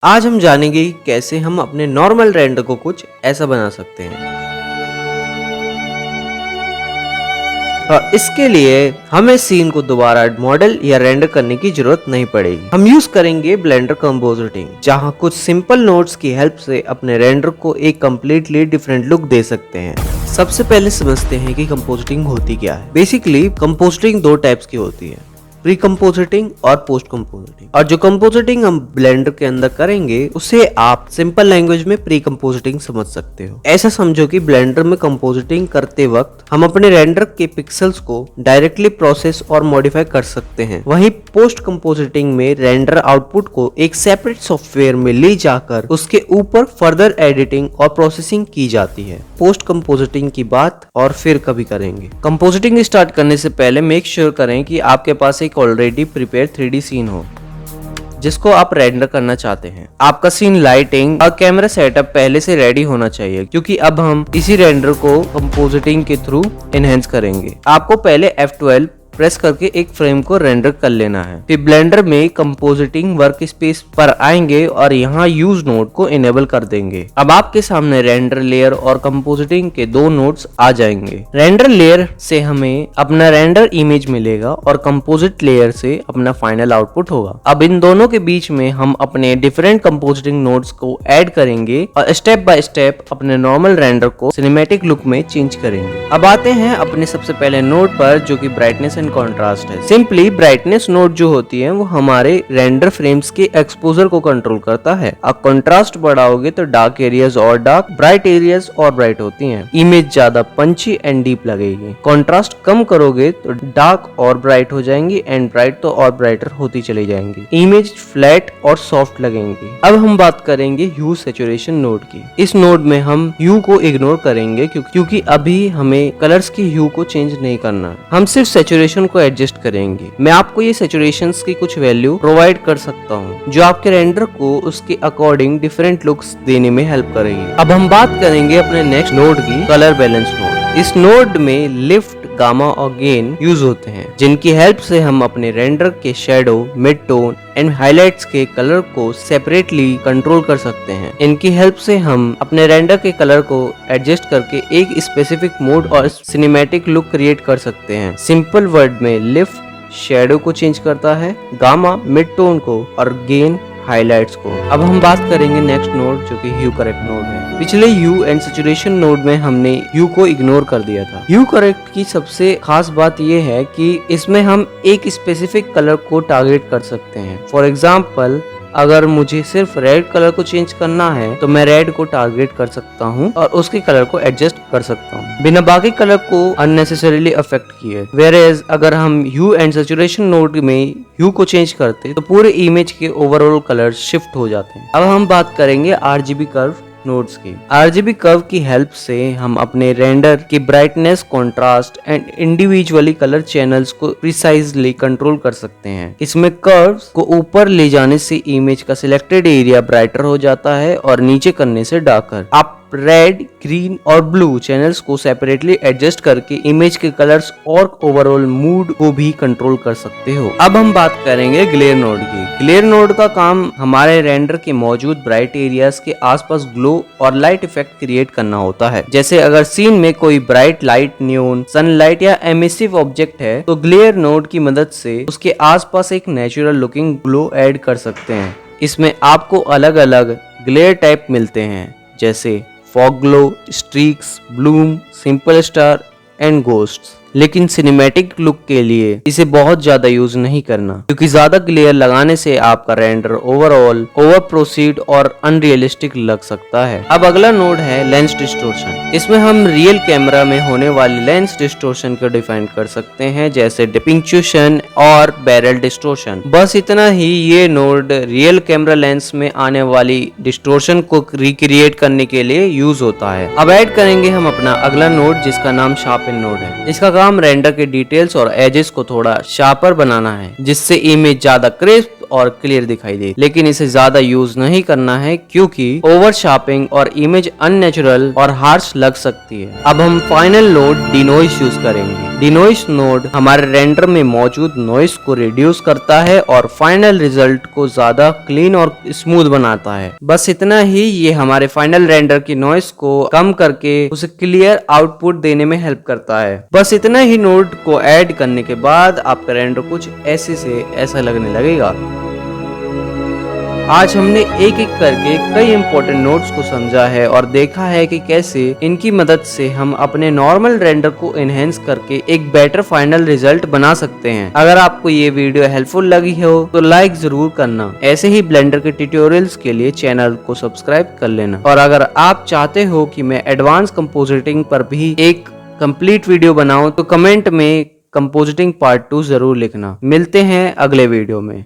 आज हम जानेंगे कि कैसे हम अपने नॉर्मल रेंडर को कुछ ऐसा बना सकते हैं। इसके लिए हमें सीन को दोबारा मॉडल या रेंडर करने की जरूरत नहीं पड़ेगी। हम यूज करेंगे ब्लेंडर कंपोजिटिंग, जहां कुछ सिंपल नोड्स की हेल्प से अपने रेंडर को एक कम्प्लीटली डिफरेंट लुक दे सकते हैं। सबसे पहले समझते हैं कि कंपोजिटिंग होती क्या है। बेसिकली कंपोजिटिंग दो टाइप्स की होती है, प्री कंपोजिटिंग और पोस्ट कंपोजिटिंग। और जो कंपोजिटिंग हम ब्लेंडर के अंदर करेंगे उसे आप सिंपल लैंग्वेज में प्री कंपोजिटिंग समझ सकते हो। ऐसा समझो कि ब्लेंडर में कंपोजिटिंग करते वक्त हम अपने रेंडर के पिक्सेल्स को डायरेक्टली प्रोसेस और मॉडिफाई कर सकते हैं। वहीं पोस्ट कंपोजिटिंग में रेंडर आउटपुट को एक सेपरेट सॉफ्टवेयर में ले जाकर उसके ऊपर फर्दर एडिटिंग और प्रोसेसिंग की जाती है। पोस्ट कंपोजिटिंग की बात और फिर कभी करेंगे। कंपोजिटिंग स्टार्ट करने से पहले मेक श्योर करें कि आपके पास एक ऑलरेडी प्रिपेयर 3D सीन हो जिसको आप रेंडर करना चाहते हैं। आपका सीन, लाइटिंग और कैमरा सेटअप पहले से रेडी होना चाहिए, क्योंकि अब हम इसी रेंडर को कंपोजिटिंग के थ्रू एनहेंस करेंगे। आपको पहले F12 प्रेस करके एक फ्रेम को रेंडर कर लेना है। फिर ब्लेंडर में कंपोजिटिंग वर्क स्पेस पर आएंगे और यहाँ यूज नोड को इनेबल कर देंगे। अब आपके सामने रेंडर लेयर और कंपोजिटिंग के दो नोड्स आ जाएंगे। रेंडर लेयर से हमें अपना रेंडर इमेज मिलेगा और कंपोजिट लेयर से अपना फाइनल आउटपुट होगा। अब इन दोनों के बीच में हम अपने डिफरेंट कंपोजिटिंग नोड्स को ऐड करेंगे और स्टेप बाय स्टेप अपने नॉर्मल रेंडर को सिनेमैटिक लुक में चेंज करेंगे। अब आते हैं अपने सबसे पहले नोड पर, जो कि ब्राइटनेस एंड कंट्रास्ट है। सिंपली ब्राइटनेस नोड जो होती है वो हमारे रेंडर फ्रेम्स के एक्सपोजर को कंट्रोल करता है। आप कंट्रास्ट बढ़ाओगे तो डार्क एरियाज और डार्क, ब्राइट एरियाज और ब्राइट होती हैं। इमेज ज्यादा पंची एंड डीप लगेगी। कंट्रास्ट कम करोगे तो डार्क और ब्राइट हो जाएंगी एंड ब्राइट तो और ब्राइटर होती चली जाएंगी। इमेज फ्लैट और सॉफ्ट लगेंगी। अब हम बात करेंगे ह्यू सैचुरेशन नोड की। इस नोड में हम ह्यू को इग्नोर करेंगे क्योंकि अभी हमें कलर्स की ह्यू को चेंज नहीं करना। हम सिर्फ सैचुरेशन को एडजस्ट करेंगे। मैं आपको ये सैचुरेशंस की कुछ वैल्यू प्रोवाइड कर सकता हूँ जो आपके रेंडर को उसके अकॉर्डिंग डिफरेंट लुक्स देने में हेल्प करेगी। अब हम बात करेंगे अपने नेक्स्ट नोड की, कलर बैलेंस नोड। इस नोड में लिफ्ट, गामा और गेन यूज होते हैं, जिनकी हेल्प से हम अपने रेंडर के shadow, mid tone and highlights के कलर को सेपरेटली कंट्रोल कर सकते हैं। इनकी हेल्प से हम अपने रेंडर के कलर को एडजस्ट करके एक स्पेसिफिक मूड और सिनेमैटिक लुक क्रिएट कर सकते हैं। सिंपल वर्ड में लिफ्ट शेडो को चेंज करता है, गामा मिड टोन को और गेन हाइलाइट्स को। अब हम बात करेंगे नेक्स्ट नोड, जो कि ह्यू करेक्ट नोड है। पिछले ह्यू एंड सैचुरेशन नोड में हमने ह्यू को इग्नोर कर दिया था। ह्यू करेक्ट की सबसे खास बात यह है कि इसमें हम एक स्पेसिफिक कलर को टारगेट कर सकते हैं। फॉर एग्जाम्पल, अगर मुझे सिर्फ रेड कलर को चेंज करना है तो मैं रेड को टारगेट कर सकता हूँ और उसके कलर को एडजस्ट कर सकता हूँ बिना बाकी कलर को अननेसेसरीली अफेक्ट किए। वेयरएज अगर हम ह्यू एंड सैचुरेशन नोड में ह्यू को चेंज करते तो पूरे इमेज के ओवरऑल कलर शिफ्ट हो जाते हैं। अब हम बात करेंगे RGB कर्व नोड्स की। RGB कर्व की हेल्प से हम अपने रेंडर की brightness, contrast and individually colour channels को प्रिसाइजली कंट्रोल कर सकते हैं। इसमें कर्व्स को ऊपर ले जाने से इमेज का सिलेक्टेड एरिया ब्राइटर हो जाता है और नीचे करने से डार्कर। आप रेड, ग्रीन और ब्लू चैनल्स को सेपरेटली एडजस्ट करके इमेज के कलर्स और ओवरऑल मूड को भी कंट्रोल कर सकते हो। अब हम बात करेंगे ग्लेयर नोड की। ग्लेयर नोड का काम हमारे रेंडर के मौजूद ब्राइट एरियाज के आसपास ग्लो और लाइट इफेक्ट क्रिएट करना होता है। जैसे अगर सीन में कोई ब्राइट लाइट, न्यून, सनलाइट या एमिसिव ऑब्जेक्ट है तो ग्लेयर नोड की मदद से उसके आसपास एक नेचुरल लुकिंग ग्लो ऐड कर सकते हैं। इसमें आपको अलग अलग ग्लेयर टाइप मिलते हैं, जैसे fog glow, streaks, Bloom, simple star and ghosts. लेकिन सिनेमैटिक लुक के लिए इसे बहुत ज्यादा यूज नहीं करना, क्योंकि ज्यादा ग्लेयर लगाने से आपका रेंडर ओवरऑल ओवर प्रोसीड और अनरियलिस्टिक लग सकता है। अब अगला नोड है लेंस डिस्टोर्शन। इसमें हम रियल कैमरा में होने वाली लेंस डिस्टोर्शन को डिफाइन कर सकते हैं, जैसे डिपिंक्चुएशन और बैरल डिस्टोर्शन। बस इतना ही। ये नोड रियल कैमरा लेंस में आने वाली डिस्टोर्शन को रिक्रिएट करने के लिए यूज होता है। अब ऐड करेंगे हम अपना अगला नोड, जिसका नाम शार्पन नोड है। इसका काम रेंडर के डिटेल्स और एजेस को थोड़ा शार्पर बनाना है, जिससे इमेज ज्यादा क्रिस्प और क्लियर दिखाई दे, लेकिन इसे ज्यादा यूज नहीं करना है क्योंकि ओवर शार्पिंग और इमेज अननेचुरल और हार्श लग सकती है। अब हम फाइनल नोड डिनोइस यूज करेंगे। डिनोइस नोड हमारे रेंडर में मौजूद नॉइस को रिड्यूस करता है और फाइनल रिजल्ट को ज्यादा क्लीन और स्मूथ बनाता है। बस इतना ही, ये हमारे फाइनल रेंडर की नॉइस को कम करके उसे क्लियर आउटपुट देने में हेल्प करता है। बस इतना ही नोड को ऐड करने के बाद आपका रेंडर कुछ ऐसे से ऐसा लगने लगेगा। आज हमने एक एक करके कई इंपॉर्टेंट नोड्स को समझा है और देखा है कि कैसे इनकी मदद से हम अपने नॉर्मल रेंडर को एनहेंस करके एक बेटर फाइनल रिजल्ट बना सकते हैं। अगर आपको ये वीडियो हेल्पफुल लगी हो तो लाइक जरूर करना। ऐसे ही ब्लेंडर के ट्यूटोरियल्स के लिए चैनल को सब्सक्राइब कर लेना। और अगर आप चाहते हो कि मैं एडवांस कंपोजिटिंग पर भी एक कंप्लीट वीडियो बनाऊं तो कमेंट में कंपोजिटिंग पार्ट 2 जरूर लिखना। मिलते हैं अगले वीडियो में।